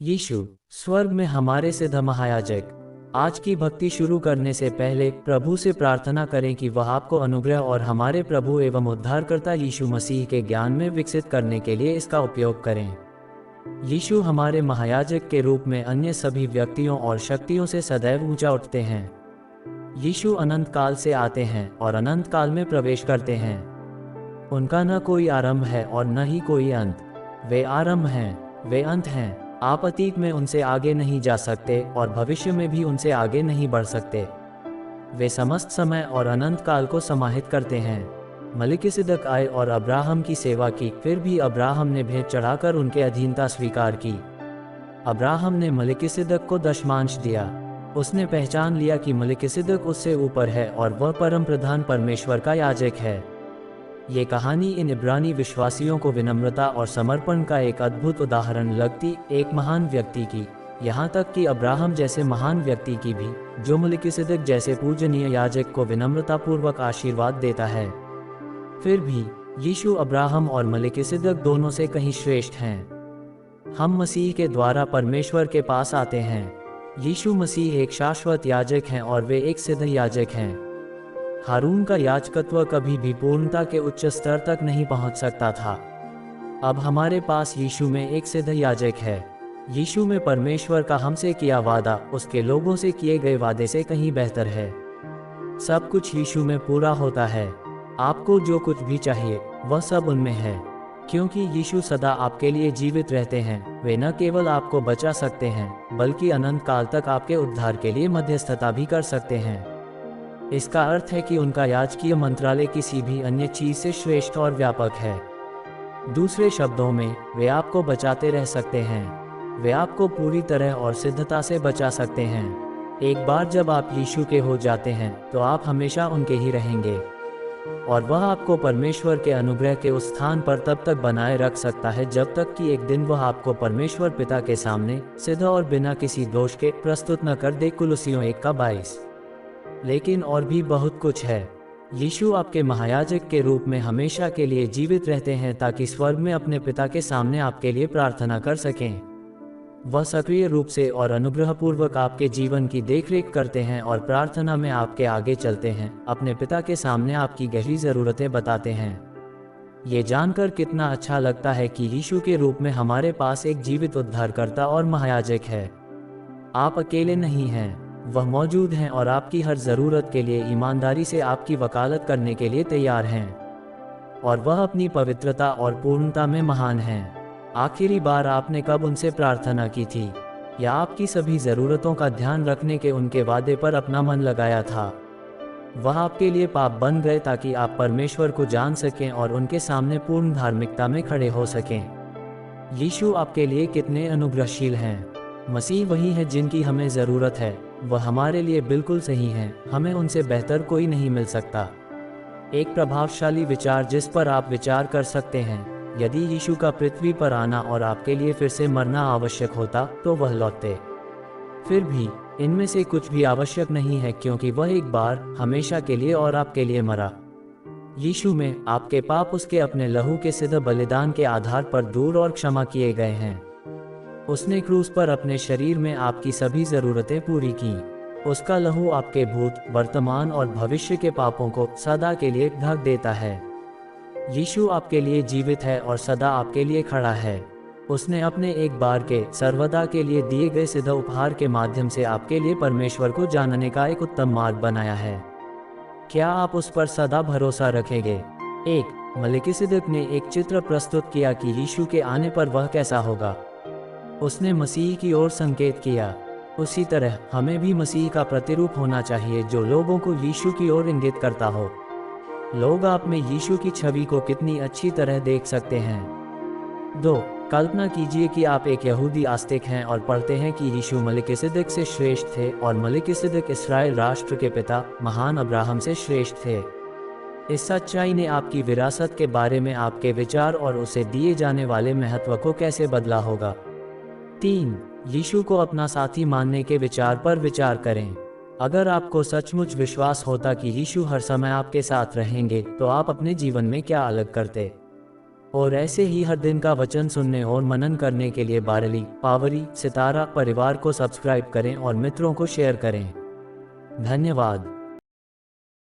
यीशु स्वर्ग में हमारे सिद्ध महायाजक। आज की भक्ति शुरू करने से पहले प्रभु से प्रार्थना करें कि वह आपको अनुग्रह और हमारे प्रभु एवं उद्धारकर्ता यीशु मसीह के ज्ञान में विकसित करने के लिए इसका उपयोग करें। यीशु हमारे महायाजक के रूप में अन्य सभी व्यक्तियों और शक्तियों से सदैव ऊंचा उठते हैं। यीशु अनंत काल से आते हैं और अनंत काल में प्रवेश करते हैं। उनका न कोई आरंभ है और न ही कोई अंत। वे आरंभ हैं, वे अंत हैं। आप अतीत में उनसे आगे नहीं जा सकते और भविष्य में भी उनसे आगे नहीं बढ़ सकते। वे समस्त समय और अनंत काल को समाहित करते हैं। मलिकिसिदक आए और अब्राहम की सेवा की, फिर भी अब्राहम ने भेंट चढ़ाकर उनके अधीनता स्वीकार की। अब्राहम ने मलिकिसिदक को दशमांश दिया। उसने पहचान लिया कि मलिकिसिदक उससे ऊपर है और वह परम प्रधान परमेश्वर का याजक है। ये कहानी इन इब्रानी विश्वासियों को विनम्रता और समर्पण का एक अद्भुत उदाहरण लगती, एक महान व्यक्ति की, यहाँ तक कि अब्राहम जैसे महान व्यक्ति की भी, जो मलिकिसिदक जैसे पूजनीय याजक को विनम्रतापूर्वक आशीर्वाद देता है। फिर भी यीशु अब्राहम और मलिकिसिदक दोनों से कहीं श्रेष्ठ हैं। हम मसीह के द्वारा परमेश्वर के पास आते हैं। यीशु मसीह एक शाश्वत याजक हैं और वे एक सिद्ध याजक हैं। हारून का याजकत्व कभी भी पूर्णता के उच्च स्तर तक नहीं पहुंच सकता था। अब हमारे पास यीशु में एक सिद्ध याजक है। यीशु में परमेश्वर का हमसे किया वादा उसके लोगों से किए गए वादे से कहीं बेहतर है। सब कुछ यीशु में पूरा होता है। आपको जो कुछ भी चाहिए वह सब उनमें है। क्योंकि यीशु सदा आपके लिए जीवित रहते हैं, वे न केवल आपको बचा सकते हैं बल्कि अनंत काल तक आपके उद्धार के लिए मध्यस्थता भी कर सकते हैं। इसका अर्थ है कि उनका याजकीय मंत्रालय किसी भी अन्य चीज से श्रेष्ठ और व्यापक है। दूसरे शब्दों में, वे आपको बचाते रह सकते हैं। वे आपको पूरी तरह और सिद्धता से बचा सकते हैं। एक बार जब आप यीशु के हो जाते हैं तो आप हमेशा उनके ही रहेंगे और वह आपको परमेश्वर के अनुग्रह के उस स्थान पर तब तक बनाए रख सकता है जब तक कि एक दिन वह आपको परमेश्वर पिता के सामने सिद्ध और बिना किसी दोष के प्रस्तुत न कर दे। कुलुसियों 1:22। लेकिन और भी बहुत कुछ है। यीशु आपके महायाजक के रूप में हमेशा के लिए जीवित रहते हैं ताकि स्वर्ग में अपने पिता के सामने आपके लिए प्रार्थना कर सकें। वह सक्रिय रूप से और अनुग्रहपूर्वक आपके जीवन की देखरेख करते हैं और प्रार्थना में आपके आगे चलते हैं, अपने पिता के सामने आपकी गहरी ज़रूरतें बताते हैं। ये जानकर कितना अच्छा लगता है कि यीशु के रूप में हमारे पास एक जीवित उद्धारकर्ता और महायाजक है। आप अकेले नहीं हैं, वह मौजूद हैं और आपकी हर ज़रूरत के लिए ईमानदारी से आपकी वकालत करने के लिए तैयार हैं। और वह अपनी पवित्रता और पूर्णता में महान हैं। आखिरी बार आपने कब उनसे प्रार्थना की थी, या आपकी सभी ज़रूरतों का ध्यान रखने के उनके वादे पर अपना मन लगाया था? वह आपके लिए पाप बन गए ताकि आप परमेश्वर को जान सकें और उनके सामने पूर्ण धार्मिकता में खड़े हो सकें। यीशु आपके लिए कितने अनुग्रहशील हैं। मसीह वही है जिनकी हमें ज़रूरत है। वह हमारे लिए बिल्कुल सही हैं, हमें उनसे बेहतर कोई नहीं मिल सकता। एक प्रभावशाली विचार जिस पर आप विचार कर सकते हैं, यदि यीशु का पृथ्वी पर आना और आपके लिए फिर से मरना आवश्यक होता तो वह लौटते। फिर भी इनमें से कुछ भी आवश्यक नहीं है क्योंकि वह एक बार हमेशा के लिए और आपके लिए मरा। यीशु में आपके पाप उसके अपने लहू के सिद्ध बलिदान के आधार पर दूर और क्षमा किए गए हैं। उसने क्रूस पर अपने शरीर में आपकी सभी ज़रूरतें पूरी की। उसका लहू आपके भूत, वर्तमान और भविष्य के पापों को सदा के लिए ढक देता है। यीशु आपके लिए जीवित है और सदा आपके लिए खड़ा है। उसने अपने एक बार के सर्वदा के लिए दिए गए सिद्ध उपहार के माध्यम से आपके लिए परमेश्वर को जानने का एक उत्तम मार्ग बनाया है। क्या आप उस पर सदा भरोसा रखेंगे? एक मलिकिसिदक ने एक चित्र प्रस्तुत किया कि यीशु के आने पर वह कैसा होगा। उसने मसीह की ओर संकेत किया। उसी तरह हमें भी मसीह का प्रतिरूप होना चाहिए जो लोगों को यीशु की ओर इंगित करता हो। लोग आप में यीशु की छवि को कितनी अच्छी तरह देख सकते हैं। 2. कल्पना कीजिए कि आप एक यहूदी आस्तिक हैं और पढ़ते हैं कि यीशु मलिकिसिदक से श्रेष्ठ थे और मलिकिसिदक इस्राएल राष्ट्र के पिता महान अब्राहम से श्रेष्ठ थे। इस सच्चाई ने आपकी विरासत के बारे में आपके विचार और उसे दिए जाने वाले महत्व को कैसे बदला होगा। 3. यीशु को अपना साथी मानने के विचार पर विचार करें। अगर आपको सचमुच विश्वास होता कि यीशु हर समय आपके साथ रहेंगे तो आप अपने जीवन में क्या अलग करते? और ऐसे ही हर दिन का वचन सुनने और मनन करने के लिए बारली पावरी सितारा परिवार को सब्सक्राइब करें और मित्रों को शेयर करें। धन्यवाद।